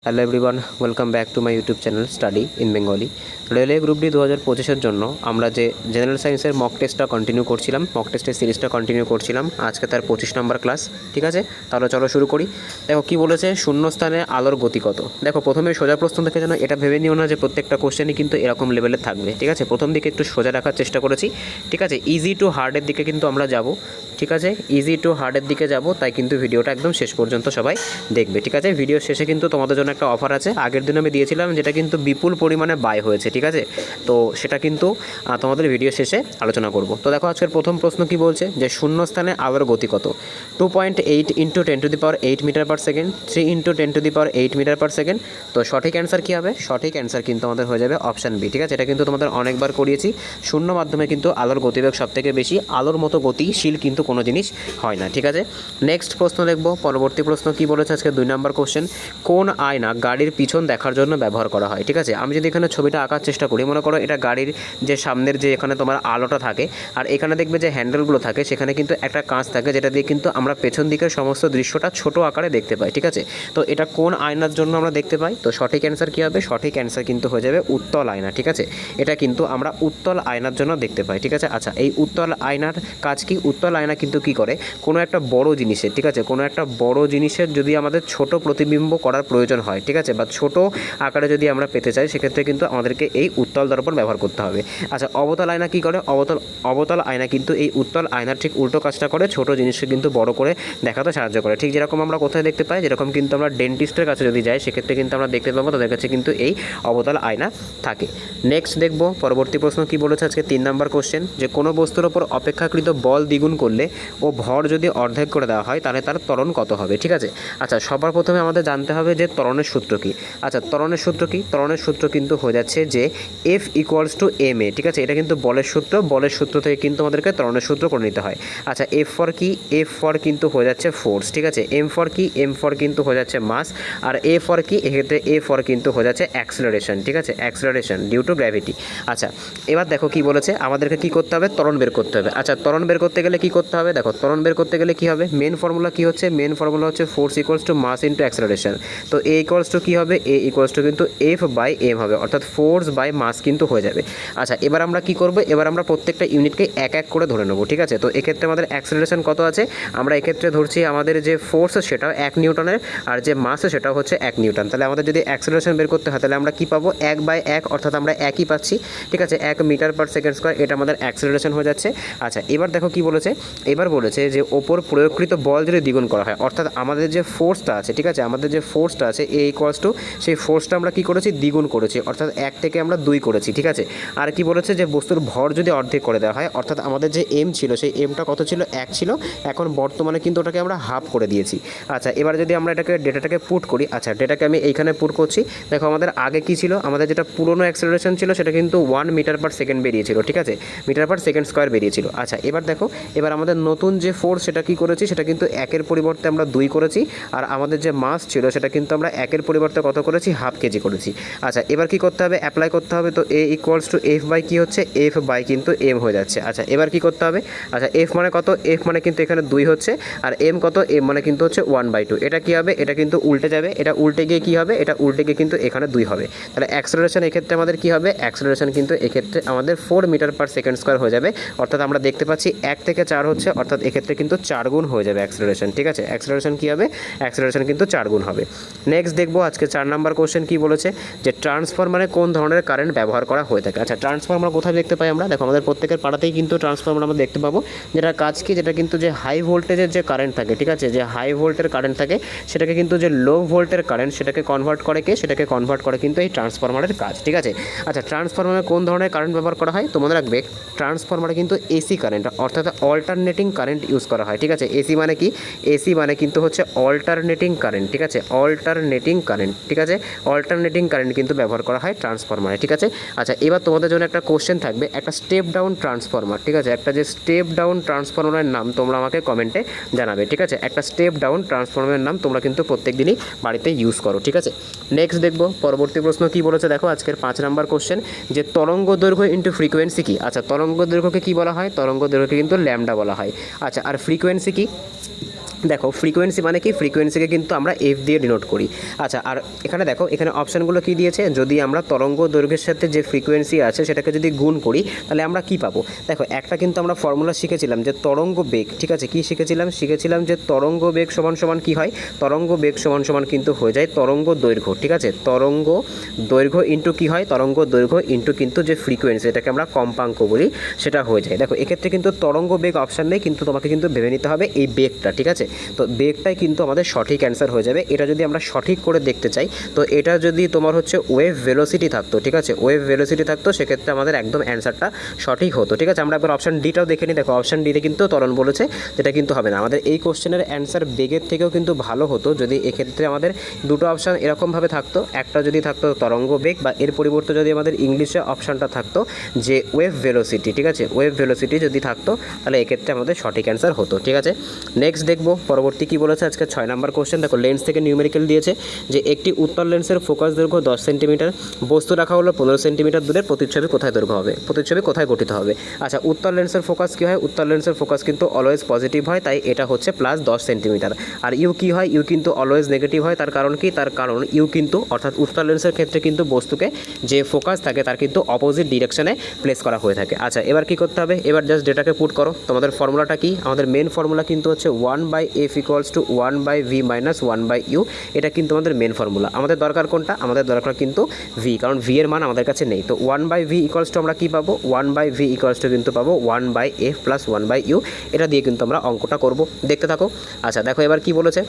Hello everyone, welcome back to my YouTube channel study in Bengali. Railway group D 2025-এর জন্য আমরা যে general সায়েন্সের মক টেস্টটা কন্টিনিউ করছিলাম, মক টেস্টের সিরিজটা কন্টিনিউ করছিলাম। আজকে তার 25 নম্বর ক্লাস। ঠিক আছে, তাহলে চলো শুরু করি। দেখো কি বলেছে, শূন্যস্থানে আলোর গতি কত। দেখো প্রথমে সোজা প্রশ্ন থেকে যেন এটা ভেবে নিও না যে প্রত্যেকটা কোশ্চেনই কিন্তু এরকম লেভেলের থাকবে। ঠিক আছে, প্রথম দিকে একটু সোজা রাখার চেষ্টা করেছি। ঠিক আছে, ইজি টু হার্ডের দিকে কিন্তু আমরা যাব। ঠিক আছে, ইজি টু হার্ডের দিকে যাব, তাই কিন্তু ভিডিওটা একদম শেষ পর্যন্ত সবাই দেখবে। ঠিক আছে, ভিডিও শেষে কিন্তু তোমাদের জন্য একটা অফার আছে, আগের দিন আমি দিয়েছিলাম, যেটা কিন্তু বিপুল পরিমাণে বাই হয়েছে। ঠিক আছে, তো সেটা কিন্তু তোমাদের ভিডিও শেষে আলোচনা করব। তো দেখো আজকের প্রথম প্রশ্ন কি বলছে, যে শূন্যস্থানে আলোর গতি কত। 2.8 into 10⁸ metre per second, 3 into 10⁸ metre per second. তো সঠিক অ্যান্সার কী হবে? সঠিক অ্যান্সার কিন্তু আমাদের হয়ে যাবে অপশান বি। ঠিক আছে, এটা কিন্তু তোমাদের অনেকবার করিয়েছি। শূন্য মাধ্যমে কিন্তু আলোর গতিবেগ সবথেকে বেশি, আলোর মতো গতিশীল কিন্তু কোনো জিনিস হয় না। ঠিক আছে, নেক্সট প্রশ্ন দেখব। পরবর্তী প্রশ্ন কি বলেছে আজকে 2 নম্বর কোশ্চেন, কোন আয়না গাড়ির পিছন দেখার জন্য ব্যবহার করা হয়। ঠিক আছে, আমি যদি এখানে ছবিটা আঁকার চেষ্টা করি, মনে করো এটা গাড়ির যে সামনের যে এখানে তোমার আলোটা থাকে, আর এখানে দেখবে যে হ্যান্ডেলগুলো থাকে, সেখানে কিন্তু একটা কাঁচ থাকে, যেটা দিয়ে কিন্তু আমরা পেছন দিকের সমস্ত দৃশ্যটা ছোট আকারে দেখতে পাই। ঠিক আছে, তো এটা কোন আয়নার জন্য আমরা দেখতে পাই? তো সঠিক অ্যান্সার কী হবে? সঠিক অ্যান্সার কিন্তু হয়ে যাবে উত্তল আয়না। ঠিক আছে, এটা কিন্তু আমরা উত্তল আয়নার জন্য দেখতে পাই। ঠিক আছে, আচ্ছা এই উত্তল আয়নার কাজ কি? উত্তল আয়না কিন্তু কি করে, কোনো একটা বড় জিনিসের, ঠিক আছে, কোনো একটা বড় জিনিসের যদি আমাদের ছোট প্রতিবিম্ব করার প্রয়োজন হয়, ঠিক আছে, বা ছোট আকারে যদি আমরা পেতে চাই, সেক্ষেত্রে কিন্তু আমাদেরকে এই উত্তল দর্পণ ব্যবহার করতে হবে। আচ্ছা অবতল আয়না কী করে? অবতল আয়না কিন্তু এই উত্তল আয়নার ঠিক উল্টো কাজটা করে, ছোট জিনিসকে কিন্তু বড় করে দেখাতে সাহায্য করে। ঠিক যেরকম আমরা কোথায় দেখতে পাই, যেরকম কিন্তু আমরা ডেন্টিস্টের কাছে যদি যাই, সেক্ষেত্রে কিন্তু আমরা দেখতে পাবো তাদের কাছে কিন্তু এই অবতল আয়না থাকে। নেক্সট দেখব পরবর্তী প্রশ্ন কি বলেছে আজকে 3 নম্বর কোশ্চেন, যে কোনো বস্তুর ওপর অপেক্ষাকৃত বল দ্বিগুণ করলে ও ভর যদি অর্ধেক করে দেওয়া হয়, তাহলে তার ত্বরণ কত হবে। ঠিক আছে, আচ্ছা সবার প্রথমে আমাদের জানতে হবে যে ত্বরণের সূত্র কী। আচ্ছা ত্বরণের সূত্র কী? ত্বরণের সূত্র কিন্তু হয়ে যাচ্ছে যে F = ma। ঠিক আছে, এটা কিন্তু বলের সূত্র, বলের সূত্র থেকে কিন্তু আমাদেরকে ত্বরণের সূত্র করে নিতে হয়। আচ্ছা F ফর কি? F ফর কিন্তু হয়ে যাচ্ছে ফোর্স। ঠিক আছে, M ফর কি? M ফর কিন্তু হয়ে যাচ্ছে মাস। আর A ফর কি? এক্ষেত্রে A ফর কিন্তু হয়ে যাচ্ছে অ্যাক্সেলারেশন। ঠিক আছে, অ্যাক্সেলারেশন ডিউ টু গ্র্যাভিটি। আচ্ছা এবার দেখো কি বলেছে, আমাদেরকে কি করতে হবে? ত্বরণ বের করতে হবে। আচ্ছা ত্বরণ বের করতে গেলে কি করতে হবে? দেখো ত্বরণ বের করতে গেলে কী হবে? মেন ফর্মুলা কী হচ্ছে? মেন ফর্মুলা হচ্ছে ফোর্স = মাস × অ্যাক্সেলারেশন। তো A = কী হবে? A = কিন্তু F/m হবে, অর্থাৎ ফোর্স বাই মাস কিন্তু হয়ে যাবে। আচ্ছা এবার আমরা কি করব? এবার আমরা প্রত্যেকটা ইউনিটকে এক এক করে ধরে নেব। ঠিক আছে, তো এক্ষেত্রে আমাদের অ্যাক্সেলারেশন কত আছে? আমরা এক্ষেত্রে ধরছি আমাদের যে ফোর্স সেটাও 1 নিউটনের, আর যে মাস সেটাও হচ্ছে 1 নিউটন। তাহলে আমাদের যদি অ্যাক্সেলারেশন বের করতে হয়, তাহলে আমরা কী পাবো? 1/1, অর্থাৎ আমরা একই পাচ্ছি। ঠিক আছে, 1 মিটার পার সেকেন্ড স্কোয়ার, এটা আমাদের অ্যাক্সেলারেশন হয়ে যাচ্ছে। আচ্ছা এবার দেখো কি বলেছে, এবার বলেছে যে ওপর প্রয়োগকৃত বল যদি দ্বিগুণ করা হয়, অর্থাৎ আমাদের যে ফোর্সটা আছে, ঠিক আছে, আমাদের যে ফোর্সটা আছে A = সেই ফোর্সটা আমরা কী করেছি? দ্বিগুণ করেছি, অর্থাৎ 1 থেকে আমরা 2 করেছি। ঠিক আছে, আর কি বলেছে, যে বস্তুর ভর যদি অর্ধেক করে দেওয়া হয়, অর্থাৎ আমাদের যে M ছিল, সেই Mটা কত ছিল? 1 ছিল, এখন বর্তমানে কিন্তু ওটাকে আমরা হাফ করে দিয়েছি। আচ্ছা এবার যদি আমরা এটাকে ডেটাটাকে পুট করি, আচ্ছা ডেটাকে আমি এইখানে পুট করছি। দেখো আমাদের আগে কী ছিল, আমাদের যেটা পুরনো অ্যাক্সেলারেশন ছিল, সেটা কিন্তু 1 মিটার পার সেকেন্ড বেরিয়েছিল। ঠিক আছে, মিটার পার সেকেন্ড স্কোয়ার বেরিয়েছিল। আচ্ছা এবার দেখো, এবার আমাদের নতুন যে ফোর্স সেটা কী করেছি, সেটা কিন্তু 1-এর পরিবর্তে আমরা 2 করেছি, আর আমাদের যে মাস ছিল সেটা কিন্তু আমরা 1-এর পরিবর্তে কত করেছি? হাফ কেজি করেছি। আচ্ছা এবার কি করতে হবে? অ্যাপ্লাই করতে হবে। তো A = F/, কি হচ্ছে? F/কিন্তু M হয়ে যাচ্ছে। আচ্ছা এবার কি করতে হবে? আচ্ছা F মানে কত? F মানে কিন্তু এখানে 2 হচ্ছে, আর M কত? M মানে কিন্তু হচ্ছে 1/2। এটা কি হবে? এটা কিন্তু উল্টে যাবে, এটা উল্টে গিয়ে কী হবে? এটা উল্টে গিয়ে কিন্তু এখানে 2 হবে। তাহলে অ্যাক্সেলারেশন এক্ষেত্রে আমাদের কী হবে? অ্যাক্সেলারেশন কিন্তু এক্ষেত্রে আমাদের 4 মিটার পার সেকেন্ড স্কোয়ার হয়ে যাবে, অর্থাৎ আমরা দেখতে পাচ্ছি 1 থেকে 4 হচ্ছে, অর্থাৎ এক্ষেত্রে কিন্তু 4 গুণ হয়ে যাবে অ্যাক্সেলারেশন। ঠিক আছে, অ্যাক্সেলারেশন কী হবে? অ্যাক্সেলারেশন কিন্তু 4 গুণ হবে। নেক্সট দেখবো আজকে 4 নম্বর কোশ্চেন কী বলেছে, যে ট্রান্সফরমারে কোন ধরনের কারেন্ট ব্যবহার করা হয়ে থাকে। আচ্ছা ট্রান্সফরমার কোথায় দেখতে পাই আমরা? দেখো আমাদের প্রত্যেকের পাড়াতেই কিন্তু ট্রান্সফরমার আমরা দেখতে পাবো, যেটা কাজ কি, যেটা কিন্তু যে হাই ভোল্টেজের যে কারেন্ট থাকে, ঠিক আছে, যে হাই ভোল্টের কারেন্ট থাকে, সেটাকে কিন্তু যে লো ভোল্টের কারেন্ট সেটাকে কনভার্ট করে কে? সেটাকে কনভার্ট করে কিন্তু এই ট্রান্সফরমারের কাজ। ঠিক আছে, আচ্ছা ট্রান্সফরমারে কোন ধরনের কারেন্ট ব্যবহার করা হয়? তো মনে রাখবে, ট্রান্সফরমারে কিন্তু এসি কারেন্ট, অর্থাৎ অল্টারনেটিং কারেন্ট ইউজ করা হয়। ঠিক আছে, এসি মানে কি? এসি মানে কিন্তু হচ্ছে অল্টারনেটিং কারেন্ট। ঠিক আছে, অল্টারনেটিং কারেন্ট। ঠিক আছে, অল্টারনেটিং কারেন্ট কিন্তু ব্যবহার করা হয় ট্রান্সফরমারে। ঠিক আছে, আচ্ছা এবার তোমাদের জন্য একটা কোশ্চেন থাকবে, একটা স্টেপ ডাউন ট্রান্সফরমার। ঠিক আছে, একটা যে স্টেপ ডাউন ট্রান্সফরমারের নাম তোমরা আমাকে কমেন্টে জানাবে। ঠিক আছে, একটা স্টেপ ডাউন ট্রান্সফরমারের নাম তোমরা কিন্তু প্রত্যেক দিনই বাড়িতে ইউজ করো। ঠিক আছে, নেক্সট দেখবো পরবর্তী প্রশ্ন কী বলেছে। দেখো আজকের 5 নম্বর কোশ্চেন, যে তরঙ্গ দৈর্ঘ্য ইন্টু ফ্রিকোয়েন্সি কী। আচ্ছা তরঙ্গ দৈর্ঘ্যকে কী বলা হয়? তরঙ্গ দৈর্ঘ্যকে কিন্তু ল্যামডা বলা হয়। আচ্ছা আর ফ্রিকোয়েন্সি কী? দেখো ফ্রিকোয়েন্সি মানে কি, ফ্রিকোয়েন্সিকে কিন্তু আমরা এফ দিয়ে ডিনোট করি। আচ্ছা, আর এখানে দেখো এখানে অপশানগুলো কী দিয়েছে, যদি আমরা তরঙ্গ দৈর্ঘ্যের সাথে যে ফ্রিকোয়েন্সি আছে সেটাকে যদি গুণ করি তাহলে আমরা কি পাবো। দেখো একটা কিন্তু আমরা ফর্মুলা শিখেছিলাম যে তরঙ্গ বেগ, ঠিক আছে, কি শিখেছিলাম যে তরঙ্গ বেগ সমান সমান কী হয়, তরঙ্গ বেগ সমান সমান কিন্তু হয়ে যায় তরঙ্গ দৈর্ঘ্য, ঠিক আছে, তরঙ্গ দৈর্ঘ্য ইন্টু কী হয়, তরঙ্গ দৈর্ঘ্য ইন্টু কিন্তু যে ফ্রিকোয়েন্সি, এটাকে আমরা কম্পাঙ্ক বলি, সেটা হয়ে যায়। দেখো এক্ষেত্রে কিন্তু তরঙ্গ বেগ অপশান নেই, কিন্তু তোমাকে কিন্তু ভেবে নিতে হবে এই বেগটা, ঠিক আছে। তো বেগটাই কিন্তু আমাদের সঠিক অ্যান্সার হয়ে যাবে। এটা যদি আমরা সঠিক করে দেখতে চাই, তো এটা যদি তোমার হচ্ছে ওয়েভ ভেলোসিটি থাকতো, ঠিক আছে, ওয়েভ ভেলোসিটি থাকতো, সেক্ষেত্রে আমাদের একদম অ্যান্সারটা সঠিক হতো, ঠিক আছে। আমরা একবার অপশান ডিটাও দেখে নিই। দেখো অপশান ডিতে কিন্তু ত্বরণ বলেছে, যেটা কিন্তু হবে না। আমাদের এই কোশ্চেনের অ্যান্সার বেগের থেকেও কিন্তু ভালো হতো যদি এক্ষেত্রে আমাদের দুটো অপশান এরকমভাবে থাকতো, একটা যদি থাকতো তরঙ্গ বেগ, বা এর পরিবর্তে যদি আমাদের ইংলিশে অপশানটা থাকতো যে ওয়েভ ভেলোসিটি, ঠিক আছে, ওয়েভ ভেলোসিটি যদি থাকতো তাহলে এক্ষেত্রে আমাদের সঠিক অ্যান্সার হতো, ঠিক আছে। নেক্সট দেখবো পরবর্তী কী বলেছে আজকে 6 নম্বর কোশ্চেন। দেখো লেন্স থেকে নিউমেরিক্যাল দিয়েছে যে একটি উত্তল লেন্সের ফোকাস দৈর্ঘ্য 10 সেন্টিমিটার, বস্তু রাখা হলো 15 সেন্টিমিটার দূরের, প্রতিচ্ছবি কোথায় দৈর্ঘ্য হবে, প্রতিচ্ছবি কোথায় গঠিত হবে। আচ্ছা, উত্তল লেন্সের ফোকাস কী হয়, উত্তল লেন্সের ফোকাস কিন্তু অলওয়েজ পজিটিভ হয়, তাই এটা হচ্ছে প্লাস 10 সেন্টিমিটার। আর ইউ কী হয়, ইউ কিন্তু অলওয়েজ নেগেটিভ হয়। তার কারণ কি, তার কারণ ইউ কিন্তু অর্থাৎ উত্তল লেন্সের ক্ষেত্রে কিন্তু বস্তুকে যে ফোকাস থাকে তার কিন্তু অপোজিট ডিরেকশনে প্লেস করা হয়ে থাকে। আচ্ছা, এবার কী করতে হবে, এবার জাস্ট ডেটাকে পুট করো। তোমাদের ফর্মুলাটা কি, আমাদের মেন ফর্মুলা কিন্তু হচ্ছে 1/f equals to 1/v minus 1/u। এটা কিন্তু আমাদের মেন ফর্মুলা। আমাদের দরকার কোনটা, আমাদের দরকার কিন্তু v, কারণ v এর মান আমাদের কাছে নেই। তো 1/v ইকুয়ালস টু আমরা কী পাবো, 1/v ইকুয়ালস টু কিন্তু পাবো 1/f প্লাস 1/u। এটা দিয়ে কিন্তু আমরা অঙ্কটা করব, দেখতে থাকো। আচ্ছা দেখো এবার কি বলেছে,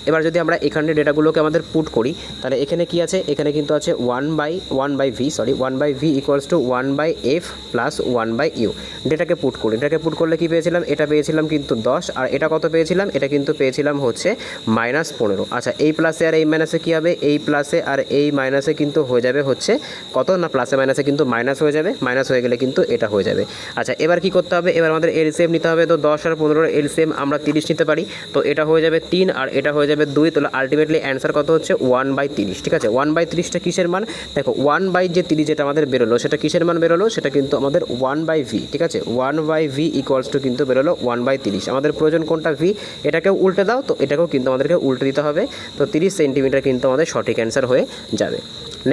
এবার যদি আমরা এখানে ডেটাগুলোকে আমাদের পুট করি তাহলে এখানে কি আছে, এখানে কিন্তু আছে 1/v equals to 1/f plus 1/u। ডেটাকে পুট করি, ডেটাকে পুট করলে কি পেয়েছিলাম, এটা পেয়েছিলাম কিন্তু 10, আর এটা কত পেয়েছিলাম, এটা কিন্তু পেয়েছিলাম হচ্ছে -15। আচ্ছা, এই প্লাসে আর এই মাইনাসে কী হবে, এই প্লাসে আর এই মাইনাসে কিন্তু হয়ে যাবে হচ্ছে কত না, প্লাসে মাইনাসে কিন্তু মাইনাস হয়ে যাবে, মাইনাস হয়ে গেলে কিন্তু এটা হয়ে যাবে। আচ্ছা, এবার কি করতে হবে, এবার আমাদের এলসিএম নিতে হবে। তো 10 আর 15 এলসিএম আমরা 30 নিতে পারি, তো এটা হয়ে যাবে 3 আর এটা হয়ে যাবে 2, তাহলে আলটিমেটলি অ্যান্সার কত হচ্ছে 1/30, ঠিক আছে। 1/30টা কিসের মান, দেখো 1/30 যেটা আমাদের বেরোলো সেটা কিসের মান বেরোলো, সেটা কিন্তু আমাদের 1/v, ঠিক আছে, 1/v ইকুয়ালস টু কিন্তু বেরোলো 1/30। আমাদের প্রয়োজন কোনটা, v, এটাকেও উল্টে দাও, তো এটাকেও কিন্তু আমাদেরকে উল্টে দিতে হবে। তো 30 সেন্টিমিটার কিন্তু আমাদের সঠিক অ্যান্সার হয়ে যাবে।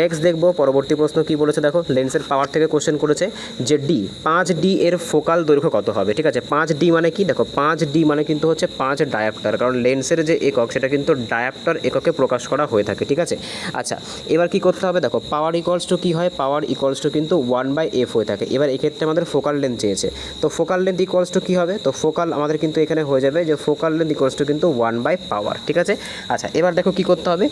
নেক্সট দেখবো পরবর্তী প্রশ্ন কী বলেছে। দেখো লেন্সের পাওয়ার থেকে কোশ্চেন করেছে যে 5D এর ফোকাল দৈর্ঘ্য কত হবে, ঠিক আছে। 5D মানে কি, দেখো 5D মানে কিন্তু হচ্ছে 5 ডায়াপ্টার, কারণ লেন্সের যে একক সেটা কিন্তু ডায়াপ্টার এককে প্রকাশ করা হয়ে থাকে, ঠিক আছে। আচ্ছা, এবার কি করতে হবে, দেখো পাওয়ার ইকুয়ালস টু কী হয়, পাওয়ার ইকুয়ালস টু কিন্তু 1/f হয়ে থাকে। এবার এক্ষেত্রে আমাদের ফোকাল লেন্থ চেয়েছে, তো ফোকাল লেন্থ ইকুয়ালস টু কী হবে, তো ফোকাল আমাদের কিন্তু এখানে হয়ে যাবে যে ফোকাল লেন্থ ইকুয়ালস টু কিন্তু 1/পাওয়ার, ঠিক আছে। আচ্ছা, এবার দেখো কী করতে হবে,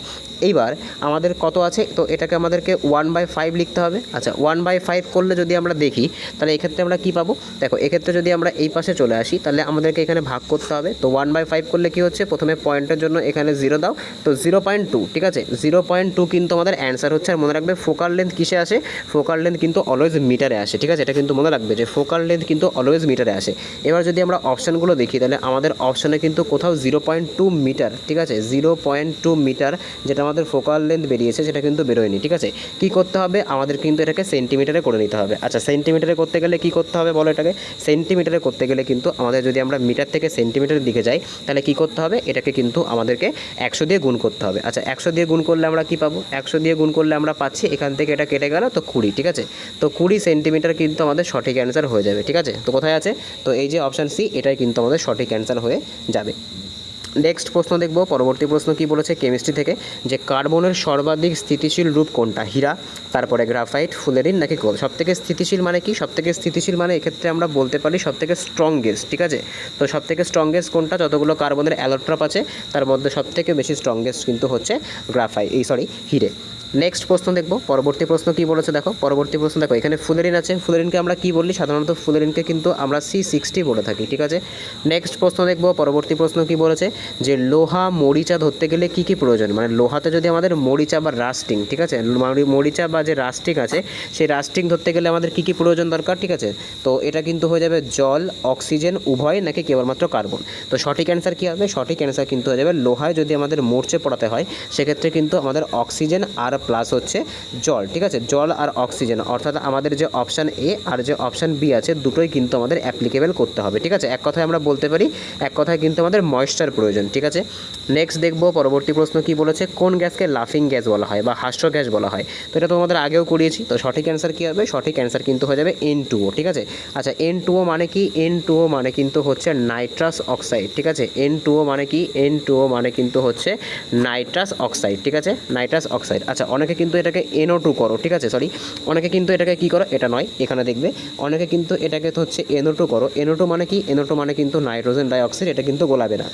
এইবার আমাদের কত আছে, তো এটাকে আমাদেরকে 1/5 লিখতে হবে। আচ্ছা, 1/5 করলে যদি আমরা দেখি তাহলে এক্ষেত্রে আমরা কী পাবো, দেখো এক্ষেত্রে যদি আমরা এই পাশে চলে আসি তাহলে আমাদেরকে এখানে ভাগ করতে হবে। তো 1/5 করলে কী হচ্ছে, প্রথমে পয়েন্টের জন্য এখানে 0 দাও, তো 0.2, ঠিক আছে, 0.2 কিন্তু আমাদের অ্যান্সার হচ্ছে। আর মনে রাখবে ফোকাল লেন্থ কিসে আসে, ফোকাল লেন্থ কিন্তু অলওয়েজ মিটারে আসে, ঠিক আছে, এটা কিন্তু মনে রাখবে যে ফোকাল লেন্থ কিন্তু অলওয়েজ মিটারে আসে। এবার যদি আমরা অপশানগুলো দেখি তাহলে আমাদের অপশানে কিন্তু কোথাও 0.2 মিটার, ঠিক আছে, 0.2 মিটার যেটা আমাদের ফোকাল লেন্থ বেরিয়েছে সেটা কিন্তু বেরোয়নি, ঠিক আছে। কী করতে হবে, আমাদের কিন্তু এটাকে সেন্টিমিটারে করে নিতে হবে। আচ্ছা, সেন্টিমিটারে করতে গেলে কী করতে হবে বলো, এটাকে সেন্টিমিটারে করতে গেলে কিন্তু আমাদের যদি আমরা মিটার থেকে সেন্টিমিটারের দিকে যাই তাহলে কী করতে হবে, এটাকে কিন্তু আমাদেরকে 100 দিয়ে গুণ করতে হবে। আচ্ছা, 100 দিয়ে গুণ করলে আমরা কী পাবো, 100 দিয়ে গুণ করলে আমরা পাচ্ছি এখান থেকে এটা কেটে গেল, তো 20, ঠিক আছে। তো 20 সেন্টিমিটার কিন্তু আমাদের সঠিক অ্যান্সার হয়ে যাবে, ঠিক আছে। তো কোথায় আছে, তো এই যে অপশান সি, এটাই কিন্তু আমাদের সঠিক অ্যান্সার হয়ে যাবে। নেক্সট প্রশ্ন দেখব, পরবর্তী প্রশ্ন কি বলেছে কেমিস্ট্রি থেকে, যে কার্বনের সর্বাধিক স্থিতিশীল রূপ কোনটা, হীরা, তারপরে গ্রাফাইট, ফুলেরিন নাকি কোল। সবথেকে স্থিতিশীল মানে কি, সবথেকে স্থিতিশীল মানে এক্ষেত্রে আমরা বলতে পারি সবথেকে স্ট্রংগেস্ট, ঠিক আছে। তো সবথেকে স্ট্রংগেস্ট কোনটা, যতগুলো কার্বনের অ্যালোট্রপ আছে তার মধ্যে সবথেকে বেশি স্ট্রংগেস্ট কিন্তু হচ্ছে গ্রাফাইট, হিরে। নেক্সট প্রশ্ন দেখব, পরবর্তী প্রশ্ন কি বলেছে। দেখো পরবর্তী প্রশ্ন, দেখো এখানে ফুলেরিন আছে, ফুলেরিনকে আমরা কি বলি, সাধারণত ফুলেরিনকে কিন্তু আমরা C60 বলে থাকি, ঠিক আছে। নেক্সট প্রশ্ন দেখব, পরবর্তী প্রশ্ন কি বলেছে, যে লোহা মরিচা ধরতে গেলে কি কি প্রয়োজন, মানে লোহাতে যদি আমাদের মরিচা বা রাস্টিং, ঠিক আছে, মরিচা বা যে রাস্টিং আছে সেই রাস্টিং ধরতে গেলে আমাদের কি কি প্রয়োজন দরকার, ঠিক আছে। তো এটা কিন্তু হয়ে যাবে জল, অক্সিজেন উভয় নাকি কেবলমাত্র কার্বন। তো সঠিক অ্যান্সার কী হবে, সঠিক অ্যান্সার কিন্তু হয়ে যাবে লোহায় যদি আমাদের মরচে পড়াতে হয় সেক্ষেত্রে কিন্তু আমাদের অক্সিজেন আর আর প্লাস হচ্ছে জল, ঠিক আছে, জল আর অক্সিজেন, অর্থাৎ আমাদের যে অপশান এ আর যে অপশান বি আছে দুটোই কিন্তু আমাদের অ্যাপ্লিকেবল করতে হবে, ঠিক আছে। এক কথায় আমরা বলতে পারি এক কথায় কিন্তু আমাদের ময়েশ্চার প্রয়োজন, ঠিক আছে। নেক্সট দেখবো পরবর্তী প্রশ্ন কি বলেছে, কোন গ্যাসকে লাফিং গ্যাস বলা হয় বা হাস্য গ্যাস বলা হয়। তো এটা তোমাদের আগেও করিয়েছি, তো সঠিক অ্যান্সার কী হবে, সঠিক অ্যান্সার কিন্তু হয়ে যাবে N2O, ঠিক আছে। আচ্ছা N2O মানে কি, N2O মানে কিন্তু হচ্ছে নাইট্রাস অক্সাইড, ঠিক আছে। N2O মানে কি, N2O মানে কিন্তু হচ্ছে নাইট্রাস অক্সাইড, ঠিক আছে, নাইট্রাস অক্সাইড। আচ্ছা অনেকে কিন্তু এটাকে NO2 করো, ঠিক আছে, সরি অনেকে কিন্তু এটাকে কী করো, এটা নয়, এখানে দেখবে অনেকে কিন্তু এটাকে তো হচ্ছে NO2 করো। NO2 মানে কি, NO2 মানে কিন্তু নাইট্রোজেন ডাইঅক্সাইড, এটা কিন্তু গোলাবে না।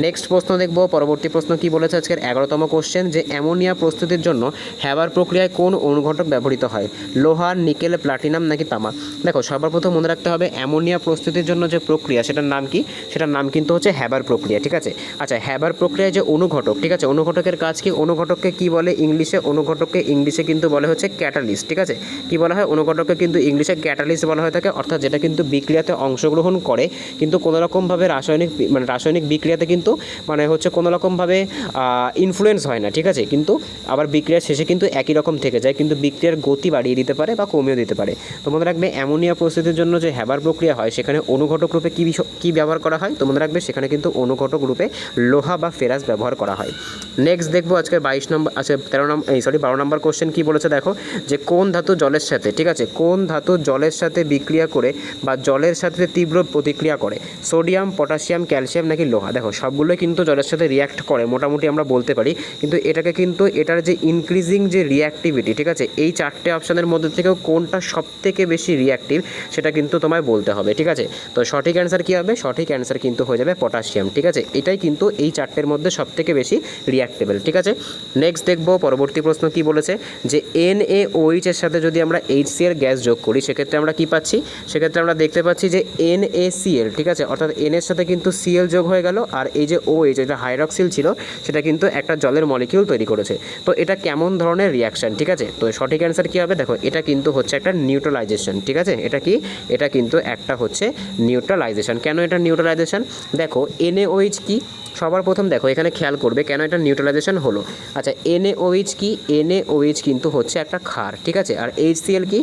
নেক্সট প্রশ্ন দেখবো, পরবর্তী প্রশ্ন কি বলেছে আজকের 11তম কোশ্চেন, যে অ্যামোনিয়া প্রস্তুতির জন্য হ্যাবার প্রক্রিয়ায় কোন অনুঘটক ব্যবহৃত হয়, লোহা, নিকেল, প্লাটিনাম নাকি তামা। দেখো সবার প্রথম মনে রাখতে হবে অ্যামোনিয়া প্রস্তুতির জন্য যে প্রক্রিয়া সেটার নাম কি, সেটার নাম কিন্তু হচ্ছে হ্যাবার প্রক্রিয়া, ঠিক আছে। আচ্ছা হ্যাবার প্রক্রিয়ায় যে অনুঘটক, ঠিক আছে, অনুঘটকের কাজ কি, অনুঘটককে কি বলে ইংলিশে, অনুঘটককে ইংলিশে কিন্তু বলে হচ্ছে ক্যাটালিস্ট, ঠিক আছে। কি বলা হয়, অনুঘটককে কিন্তু ইংলিশে ক্যাটালিস্ট বলা হয়ে থাকে, অর্থাৎ যেটা কিন্তু বিক্রিয়াতে অংশগ্রহণ করে কিন্তু কোনোরকমভাবে রাসায়নিক বিক্রিয়াতে কিন্তু হচ্ছে কোনোরকমভাবে ইনফ্লুয়েন্স হয় না, ঠিক আছে, কিন্তু আবার বিক্রিয়ার শেষে কিন্তু একই রকম থেকে যায়, কিন্তু বিক্রিয়ার গতি বাড়িয়ে দিতে পারে বা কমিয়ে দিতে পারে। তো মনে রাখবে অ্যামোনিয়া প্রস্তুতির জন্য যে হ্যাবার প্রক্রিয়া হয় সেখানে অনুঘটক রূপে কী ব্যবহার করা হয়, তো মনে রাখবে সেখানে কিন্তু অনুঘটক রূপে লোহা বা ফেরাস ব্যবহার করা হয়। নেক্সট দেখবো আজকে 12 নম্বর কোশ্চেন কী বলেছে দেখো, যে কোন ধাতু জলের সাথে, ঠিক আছে, কোন ধাতু জলের সাথে বিক্রিয়া করে বা জলের সাথে তীব্র প্রতিক্রিয়া করে, সোডিয়াম, পটাশিয়াম, ক্যালসিয়াম নাকি লোহা। দেখো সবগুলোই কিন্তু জলের সাথে রিয়্যাক্ট করে মোটামুটি আমরা বলতে পারি, কিন্তু এটাকে কিন্তু এটার যে ইনক্রিজিং যে রিঅ্যাক্টিভিটি, ঠিক আছে, এই চারটে অপশানের মধ্যে থেকেও কোনটা সবথেকে বেশি রিঅ্যাক্টিভ সেটা কিন্তু তোমায় বলতে হবে, ঠিক আছে। তো সঠিক অ্যান্সার কী হবে, সঠিক অ্যান্সার কিন্তু হয়ে যাবে পটাশিয়াম, ঠিক আছে, এটাই কিন্তু এই চারটের মধ্যে সবথেকে বেশি রিঅ্যাক্টেবল, ঠিক আছে। নেক্সট দেখবো পরবর্তী প্রশ্ন কি বলেছে, যে NaOH এর সাথে যদি আমরা HCl গ্যাস যোগ করি সেক্ষেত্রে আমরা কি পাচ্ছি, সেক্ষেত্রে আমরা দেখতে পাচ্ছি যে NaCl, ঠিক আছে, অর্থাৎ N এর সাথে কিন্তু Cl যোগ হয়ে গেল, আর এই যে OH এটা হাইড্রক্সিল ছিল সেটা কিন্তু একটা জলের মলিকিউল তৈরি করেছে। তো এটা কেমন ধরনের রিয়াকশান, ঠিক আছে, তো সঠিক অ্যান্সার কী হবে, দেখো এটা কিন্তু হচ্ছে একটা নিউট্রালাইজেশন, ঠিক আছে, এটা কি, এটা কিন্তু একটা হচ্ছে নিউট্রালাইজেশন। কেন এটা নিউট্রালাইজেশন, দেখো NaOH কি, সবার প্রথম দেখো এখানে খেয়াল করবে কেন এটা নিউট্রালাইজেশন হলো। আচ্ছা NaOH কি, NaOH কিন্তু হচ্ছে একটা ক্ষার, ঠিক আছে, আর HCl কি,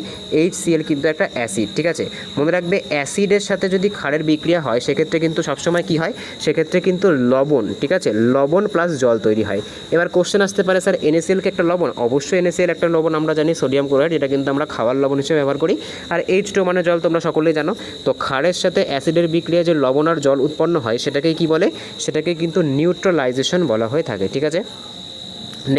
HCl কিন্তু একটা অ্যাসিড, ঠিক আছে। মনে রাখবে অ্যাসিডের সাথে যদি ক্ষারের বিক্রিয়া হয় সেক্ষেত্রে কিন্তু সবসময় কী হয়, সেক্ষেত্রে কিন্তু লবণ, ঠিক আছে, লবণ প্লাস জল তৈরি হয়। এবার কোশ্চেন আসতে পারে স্যার NaCl কি একটা লবণ, অবশ্যই NaCl একটা লবণ, আমরা জানি সোডিয়াম ক্লোরাইড, এটা কিন্তু আমরা খাওয়ার লবণ হিসেবে ব্যবহার করি। আর H2 মানে জল, তোমরা সকলেই জানো। তো ক্ষারের সাথে অ্যাসিডের বিক্রিয়া যে লবণ আর জল উৎপন্ন হয় সেটাকেই কী বলে, সেটাকে কিন্তু নিউট্রালাইজেশন বলা হয়ে থাকে, ঠিক আছে।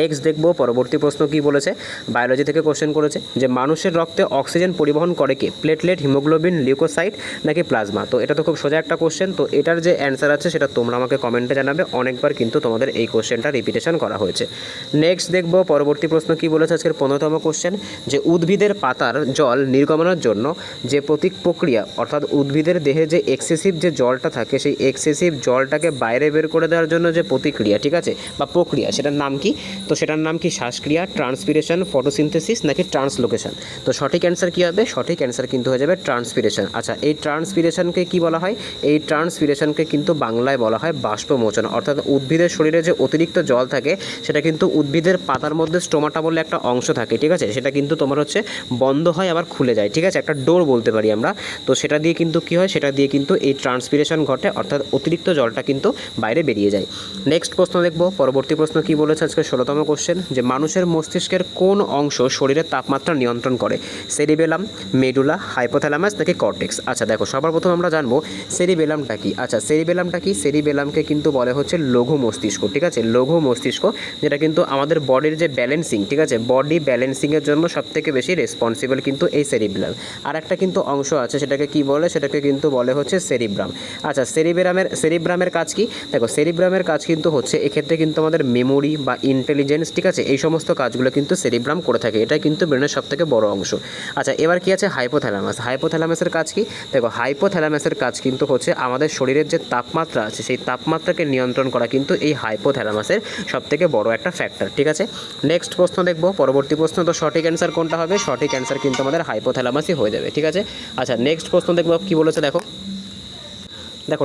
নেক্সট দেখবো পরবর্তী প্রশ্ন কী বলেছে, বায়োলজি থেকে কোশ্চেন করেছে, যে মানুষের রক্তে অক্সিজেন পরিবহন করে কে, প্লেটলেট, হিমোগ্লোবিন, লিউকোসাইট নাকি প্লাজমা। তো এটা তো খুব সোজা একটা কোশ্চেন, তো এটার যে অ্যান্সার আছে সেটা তোমরা আমাকে কমেন্টে জানাবে, অনেকবার কিন্তু তোমাদের এই কোশ্চেনটা রিপিটেশন করা হয়েছে। নেক্সট দেখবো পরবর্তী প্রশ্ন কী বলেছে আজকের 15তম কোশ্চেন, যে উদ্ভিদের পাতার জল নির্গমনের জন্য যে প্রক্রিয়া, অর্থাৎ উদ্ভিদের দেহে যে এক্সেসিভ যে জলটা থাকে সেই এক্সেসিভ জলটাকে বাইরে বের করে দেওয়ার জন্য যে প্রতিক্রিয়া, ঠিক আছে, বা প্রক্রিয়া, সেটার নাম কি, তো সেটার নাম কি শ্বাসক্রিয়া, ট্রান্সপিরেশন, ফটোসিনথেসিস নাকি ট্রান্সলোকেশন। তো সঠিক অ্যান্সার কী হবে, সঠিক অ্যান্সার কিন্তু হয়ে যাবে ট্রান্সপিরেশন। আচ্ছা এই ট্রান্সপিরেশনকে কী বলা হয়, এই ট্রান্সপিরেশনকে কিন্তু বাংলায় বলা হয় বাষ্পমোচন, অর্থাৎ উদ্ভিদের শরীরে যে অতিরিক্ত জল থাকে সেটা কিন্তু উদ্ভিদের পাতার মধ্যে স্টোমাটা বলে একটা অংশ থাকে, ঠিক আছে, সেটা কিন্তু তোমার হচ্ছে বন্ধ হয় আবার খুলে যায়, ঠিক আছে, একটা ডোর বলতে পারি আমরা। তো সেটা দিয়ে কিন্তু কী হয়, সেটা দিয়ে কিন্তু এই ট্রান্সপিরেশন ঘটে, অর্থাৎ অতিরিক্ত জলটা কিন্তু বাইরে বেরিয়ে যায়। নেক্সট প্রশ্ন দেখব, পরবর্তী প্রশ্ন কী বলেছে আজকে 16তম কোশ্চেন, যে মানুষের মস্তিষ্কের কোন অংশ শরীরের তাপমাত্রা নিয়ন্ত্রণ করে, সেরিবেলাম, মেডুলা, হাইপোথ্যালামাস নাকি কর্টেক্স। আচ্ছা দেখো সবার প্রথম আমরা জানবো সেরিবেলামটা কি। আচ্ছা সেরিবেলামটা কি, সেরিবেলামকে কিন্তু বলে হচ্ছে লঘু মস্তিষ্ক, ঠিক আছে, লঘু মস্তিষ্ক, যেটা কিন্তু আমাদের বডির যে ব্যালেন্সিং, ঠিক আছে, বডি ব্যালেন্সিংয়ের জন্য সবথেকে বেশি রেসপন্সিবল কিন্তু এই সেরিবেলাম। আর একটা কিন্তু অংশ আছে সেটাকে কি বলে, সেটাকে কিন্তু বলে হচ্ছে সেরিব্রাম। আচ্ছা সেরিব্রামের কাজ কি, দেখো সেরিব্রামের কাজ কিন্তু হচ্ছে এক্ষেত্রে কিন্তু আমাদের মেমোরি বা ইন্টেলিজেন্স, ঠিক আছে, এই সমস্ত কাজগুলো কিন্তু সেরিব্রাম করে থাকে, এটাই কিন্তু ব্রেনের সবথেকে বড় অংশ। আচ্ছা এবার কি আছে হাইপোথ্যালামাস, হাইপোথ্যালামাসের কাজ কি, দেখো হাইপোথ্যালামাসের কাজ কিন্তু হচ্ছে আমাদের শরীরের যে তাপমাত্রা আছে সেই তাপমাত্রাকে নিয়ন্ত্রণ করা কিন্তু এই হাইপোথ্যালামাসের সবথেকে বড় একটা ফ্যাক্টর, ঠিক আছে। নেক্সট প্রশ্ন দেখবো, পরবর্তী প্রশ্ন, তো সঠিক অ্যান্সার কোনটা হবে, সঠিক অ্যান্সার কিন্তু আমাদের হাইপোথ্যালামাসই হয়ে যাবে, ঠিক আছে। আচ্ছা নেক্সট প্রশ্ন দেখবো কী বলেছে, দেখো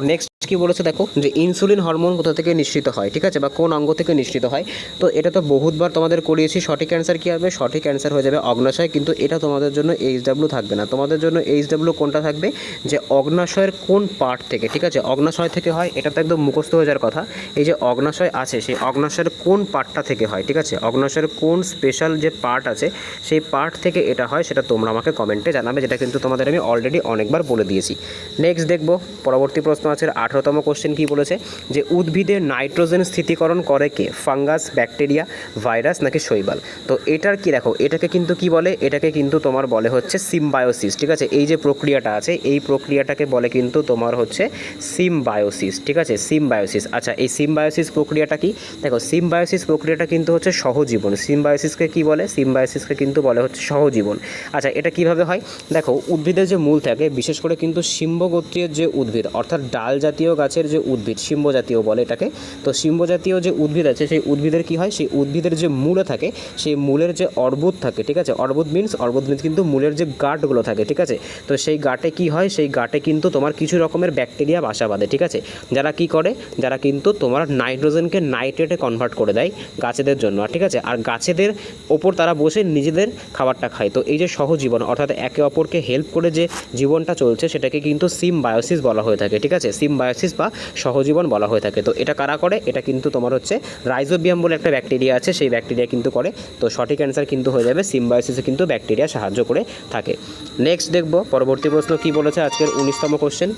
নেক্সট কি বলেছে দেখো যে ইনসুলিন হরমোন কোথা থেকে নিঃসৃত হয়, ঠিক আছে, বা কোন অঙ্গ থেকে নিঃসৃত হয়। তো এটা তো বহুতবার তোমাদের করিয়েছি। সঠিক অ্যান্সার কী হবে? সঠিক অ্যান্সার হয়ে যাবে অগ্নাশয়। কিন্তু এটা তোমাদের জন্য এইচডাব্লিউ থাকবে না, তোমাদের জন্য এইচডাব্লিউ কোনটা থাকবে, যে অগ্নাশয়ের কোন পার্ট থেকে, ঠিক আছে, অগ্নাশয় থেকে হয়, এটা তো একদম মুখস্থ হয়ে যাওয়ার কথা। এই যে অগ্নাশয় আছে সেই অগ্নাশয়ের কোন পার্টটা থেকে হয়, ঠিক আছে, অগ্নাশয়ের কোন স্পেশাল যে পার্ট আছে সেই পার্ট থেকে এটা হয়, সেটা তোমরা আমাকে কমেন্টে জানাবে, যেটা কিন্তু তোমাদের আমি অলরেডি অনেকবার বলে দিয়েছি। নেক্সট দেখবো পরবর্তী প্রশ্ন আছে 18তম কোশ্চেন কি বলেছে, যে উদ্ভিদের নাইট্রোজেন স্থিতিকরণ করে কে, ফাঙ্গাস, ব্যাকটেরিয়া, ভাইরাস নাকি শৈবাল। তো এটার কি দেখো, এটাকে কিন্তু কি বলে, এটাকে কিন্তু তোমার বলে হচ্ছে সিম্বায়োসিস, ঠিক আছে। এই যে প্রক্রিয়াটা আছে এই প্রক্রিয়াটাকে বলে কিন্তু তোমার হচ্ছে সিম্বায়োসিস, ঠিক আছে, সিম্বায়োসিস। আচ্ছা এই সিম্বায়োসিস প্রক্রিয়াটা কি, দেখো সিম্বায়োসিস প্রক্রিয়াটা কিন্তু হচ্ছে সহজীবন। সিম্বায়োসিসকে কি বলে, সিম্বায়োসিসকে কিন্তু বলে হচ্ছে সহজীবন। আচ্ছা এটা কিভাবে হয়, দেখো উদ্ভিদের যে মূল থাকে, বিশেষ করে কিন্তু সিম্বগোত্রীয় যে উদ্ভিদ, অর্থাৎ ডাল জাতীয় গাছের যে উদ্ভিদ, সিম্ব জাতীয় বলে এটাকে। তো সিম্ব জাতীয় যে উদ্ভিদ আছে সেই উদ্ভিদের কি হয়, সেই উদ্ভিদের যে মূলে থাকে সেই মূলের যে অর্বুদ থাকে, ঠিক আছে, অর্বুদ মিনস কিন্তু মূলের যে গাঁটগুলো থাকে, ঠিক আছে। তো সেই গাঁটে কি হয়, সেই গাঁটে কিন্তু তোমার কিছু রকমের ব্যাকটেরিয়া বাসা বাঁধে, ঠিক আছে, যারা কি করে, যারা কিন্তু তোমার নাইট্রোজেনকে নাইট্রেটে কনভার্ট করে দেয় গাছেদের জন্য, ঠিক আছে, আর গাছেদের ওপর তারা বসে নিজেদের খাবারটা খায়। তো এই যে সহজীবন, অর্থাৎ একে অপরকে হেল্প করে যে জীবনটা চলছে সেটাকে কিন্তু সিম্বায়োসিস বলা হয়ে থাকে, ঠিক আছে, সিম্বায়োসিস বা সহজীবন বলা হয়ে থাকে। তো এটা কারা করে, এটা কিন্তু তোমার হচ্ছে রাইজোবিয়াম বলে একটা ব্যাকটেরিয়া আছে, সেই ব্যাকটেরিয়া কিন্তু করে। তো সঠিক অ্যান্সার কিন্তু হয়ে যাবে সিম্বায়োসিসে কিন্তু ব্যাকটেরিয়া সাহায্য করে থাকে। নেক্সট দেখব পরবর্তী প্রশ্ন কি বলেছে আজকের 19তম কোশ্চেন।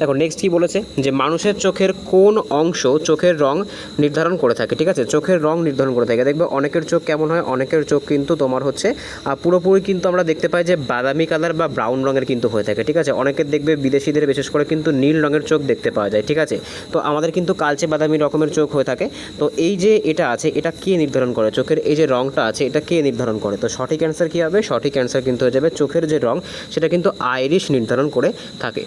দেখো নেক্সট কী বলেছে, যে মানুষের চোখের কোন অংশ চোখের রং নির্ধারণ করে থাকে, ঠিক আছে, চোখের রং নির্ধারণ করে থাকে। দেখবে অনেকের চোখ কেমন হয়, অনেকের চোখ কিন্তু তোমার হচ্ছে পুরোপুরি কিন্তু আমরা দেখতে পাই যে বাদামি কালার বা ব্রাউন রঙের কিন্তু হয়ে থাকে, ঠিক আছে। অনেকের দেখবে বিদেশিদের বিশেষ করে কিন্তু নীল রঙের চোখ দেখতে পাওয়া যায়, ঠিক আছে। তো আমাদের কিন্তু কালচে বাদামি রকমের চোখ হয়ে থাকে। তো এই যে এটা আছে এটা কে নির্ধারণ করে, চোখের এই যে রঙটা আছে এটা কে নির্ধারণ করে। তো সঠিক অ্যান্সার কী হবে, সঠিক অ্যান্সার কিন্তু হয়ে যাবে চোখের যে রং সেটা কিন্তু আইরিশ নির্ধারণ করে থাকে।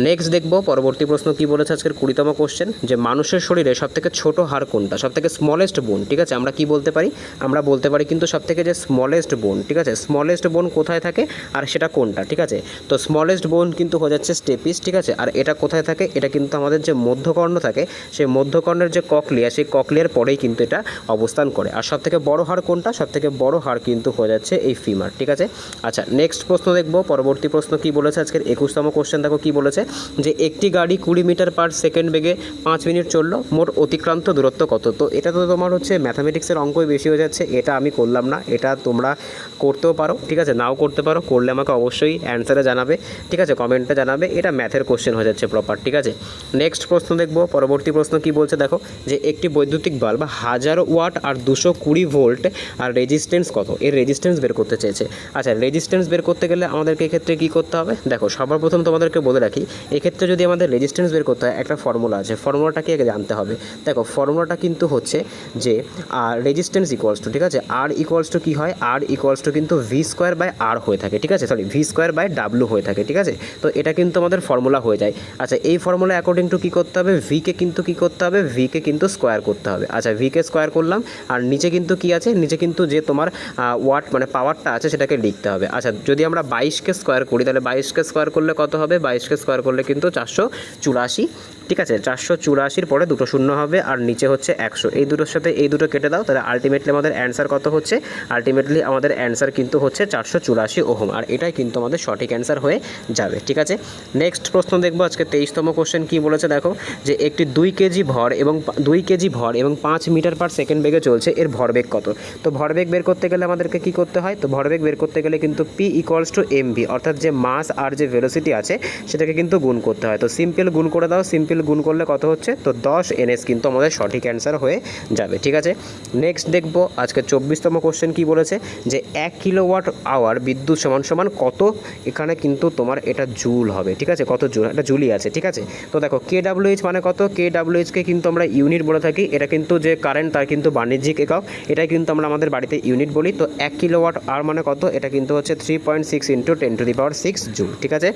নেক্সট দেখব পরবর্তী প্রশ্ন কি বলেছে আজকের 20তম কোশ্চেন, যে মানুষের শরীরে সবথেকে ছোট হাড় কোনটা, সবথেকে স্মলেস্ট বোন, ঠিক আছে, আমরা কি বলতে পারি, আমরা বলতে পারি কিন্তু সবথেকে যে স্মলেস্ট বোন, ঠিক আছে, স্মলেস্ট বোন কোথায় থাকে আর সেটা কোনটা, ঠিক আছে। তো স্মলেস্ট বোন কিন্তু হয়ে যাচ্ছে স্টেপিস, ঠিক আছে। আর এটা কোথায় থাকে, এটা কিন্তু আমাদের যে মধ্যকর্ণ থাকে সেই মধ্যকর্ণের যে ককলিয়া সেই ককলিয়ার পরেই কিন্তু এটা অবস্থান করে। আর সবথেকে বড় হাড় কোনটা, সবথেকে বড় হাড় কিন্তু হয়ে যাচ্ছে এই ফিমার, ঠিক আছে। আচ্ছা নেক্সট প্রশ্ন দেখব পরবর্তী প্রশ্ন কি বলেছে আজকের 21তম কোশ্চেন। দেখো কি বলেছে, যে একটি গাড়ি 20 মিটার পার সেকেন্ড বেগে 5 মিনিট চললো, মোট অতিক্রান্ত দূরত্ব কত। তো এটা তো তোমার হচ্ছে ম্যাথামেটিক্সের অঙ্কই বেশি হয়ে যাচ্ছে, এটা আমি করলাম না, এটা তোমরা করতেও পারো, ঠিক আছে, নাও করতে পারো, করলে আমাকে অবশ্যই অ্যান্সারে জানাবে, ঠিক আছে, কমেন্টে জানাবে, এটা ম্যাথের কোশ্চেন হয়ে যাচ্ছে প্রপার, ঠিক আছে। নেক্সট প্রশ্ন দেখব পরবর্তী প্রশ্ন কি বলছে, দেখো যে একটি বৈদ্যুতিক বাল্ব 1000 ওয়াট আর 220 ভোল্ট আর রেজিস্ট্যান্স কত, এর রেজিস্ট্যান্স বের করতে চেয়েছে। আচ্ছা রেজিস্ট্যান্স বের করতে গেলে আমাদেরকে এক্ষেত্রে কী করতে হবে, দেখো সবার প্রথম তোমাদেরকে বলে রাখি, এক্ষেত্রে যদি আমাদের রেজিস্ট্যান্স বের করতে হয় একটা ফর্মুলা আছে, ফর্মুলাটাকে জানতে হবে। দেখো ফর্মুলাটা কিন্তু হচ্ছে যে রেজিস্ট্যান্স ইকুয়ালস টু, ঠিক আছে, আর ইকুয়ালস টু কী হয়, আর ইকুয়ালস টু কিন্তু ভি স্কোয়ার বাই আর হয়ে থাকে, ঠিক আছে, sorry V square by W হয়ে থাকে, ঠিক আছে। তো এটা কিন্তু আমাদের ফর্মুলা হয়ে যায়। আচ্ছা এই ফর্মুলা অ্যাকর্ডিং টু কী করতে হবে, ভিকে কিন্তু কী করতে হবে, ভিকে কিন্তু স্কোয়ার করতে হবে। আচ্ছা ভিকে স্কোয়ার করলাম, আর নিচে কিন্তু কী আছে, নিচে কিন্তু যে তোমার ওয়াট মানে পাওয়ারটা আছে সেটাকে লিখতে হবে। আচ্ছা যদি আমরা 22কে স্কোয়ার করি তাহলে 22কে স্কোয়ার করলে কত হবে, 22কে স্কোয়ার করলে কিন্তু 484, ঠিক আছে, 484 পরে দুটো শূন্য হবে আর নিচে হচ্ছে 100, এই দুটোর সাথে এই দুটো কেটে দাও, তাহলে আলটিমেটলি আমাদের অ্যান্সার কত হচ্ছে, আলটিমেটলি আমাদের অ্যান্সার কিন্তু হচ্ছে 484 ওহম, আর এটাই কিন্তু আমাদের সঠিক অ্যান্সার হয়ে যাবে, ঠিক আছে। নেক্সট প্রশ্ন দেখবো আজকে 23তম কোশ্চেন কি বলেছে, দেখো যে একটি 2 কেজি ভর এবং 5 মিটার পার সেকেন্ড বেগে চলছে, এর ভরবেগ কত। তো ভরবেগ বের করতে গেলে আমাদেরকে কি করতে হয়, তো ভরবেগ বের করতে গেলে কিন্তু পি ইকুয়ালস টু এমভি, অর্থাৎ যে মাস আর যে ভেলোসিটি আছে সেটাকে কিন্তু গুণ করতে হয়। তো সিম্পল গুণ করে দাও, সিম্পল গুণ করলে কত হচ্ছে, তো 10 NS কিন্তু আমাদের সঠিক অ্যান্সার হয়ে যাবে, ঠিক আছে। নেক্সট দেখব আজকে 24তম কোশ্চেন কি বলেছে, যে 1 কিলোওয়াট আওয়ার বিদ্যুৎ সমান সমান কত, এখানে কিন্তু তোমার এটা জুল হবে, ঠিক আছে, কত জুল, এটা জুলই আছে, ঠিক আছে। তো দেখো KWH মানে কত, KWH-কে কিন্তু আমরা ইউনিট বলে থাকি, এটা কিন্তু যে কারেন্ট তার কিন্তু বাণিজ্যিক একক, এটাই কিন্তু আমরা আমাদের বাড়িতে ইউনিট বলি। তো 1 কিলোওয়াট আওয়ার মানে কত, এটা কিন্তু হচ্ছে 3.6 × 10⁶ জুল, ঠিক আছে।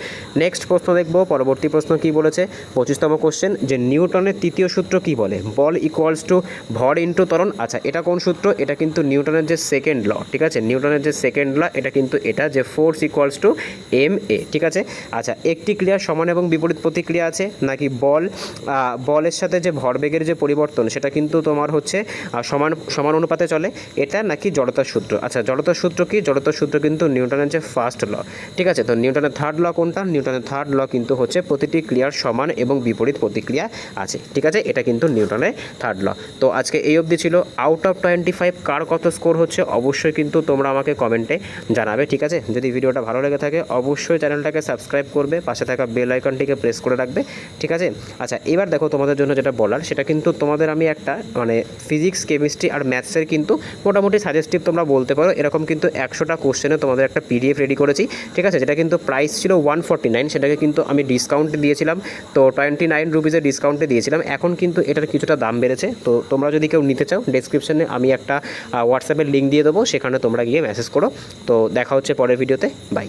নেক্সট প্রশ্ন দেখব পরবর্তী প্রশ্ন কি বলেছে, 25তম কোশ্চেন, যে নিউটনের তৃতীয় সূত্র কি বলে, বল ইকুয়ালস টু ভর ইন্টু ত্বরণ। আচ্ছা, এটা কোন সূত্র, এটা কিন্তু নিউটনের যে সেকেন্ড ল, ঠিক আছে, নিউটনের যে সেকেন্ড ল, এটা কিন্তু এটা যে force equals to M A, ঠিক আছে। আচ্ছা, একটি ক্রিয়ার সমান এবং বিপরীত প্রতিক্রিয়া আছে, নাকি বলের সাথে যে ভরবেগের যে পরিবর্তন সেটা কিন্তু তোমার হচ্ছে সমান অনুপাতে চলে, এটা নাকি জড়তার সূত্র। আচ্ছা, জড়তার সূত্র কি, জড়তার সূত্র কিন্তু নিউটনের যে ফার্স্ট ল, ঠিক আছে। তো নিউটনের থার্ড ল কোনটা, নিউটনের থার্ড ল কিন্তু হচ্ছে প্রতিটি ক্রিয়ার সমান এবং বিপরীত প্রতিক্রিয়া আছে, ঠিক আছে, এটা কিন্তু নিউটনের থার্ড ল। তো আজকে এই অবধি ছিল। আউট অফ 25 কার কত স্কোর হচ্ছে অবশ্যই কিন্তু তোমরা আমাকে কমেন্টে জানাবে, ঠিক আছে। যদি ভিডিওটা ভালো লেগে থাকে অবশ্যই চ্যানেলটাকে সাবস্ক্রাইব করবে, পাশে থাকা বেল আইকনটিকে প্রেস করে রাখবে, ঠিক আছে। আচ্ছা, এবার দেখো তোমাদের জন্য যেটা বলার সেটা কিন্তু তোমাদের আমি একটা মানে ফিজিক্স, কেমিস্ট্রি আর ম্যাথসের কিন্তু মোটামুটি সাজেস্টিভ তোমরা বলতে পারো, এরকম কিন্তু 100টা কোশ্চেনে তোমাদের একটা পিডিএফ রেডি করেছি, ঠিক আছে, যেটা কিন্তু প্রাইস ছিল 149, সেটাকে কিন্তু আমি ডিসকাউন্টে দিয়েছিলাম, তো 29 রুপিসের ডিসকাউন্টে দিয়েছিলাম। এখন কিন্তু এটার কিছুটা দাম বেড়েছে, তো তোমরা যদি কেউ নিতে চাও ডেসক্রিপশনে আমি একটা হোয়াটসঅ্যাপের লিঙ্ক দিয়ে দেবো, সেখানে তোমরা গিয়ে মেসেজ করো। তো দেখা হচ্ছে পরের ভিডিওতে, বাই।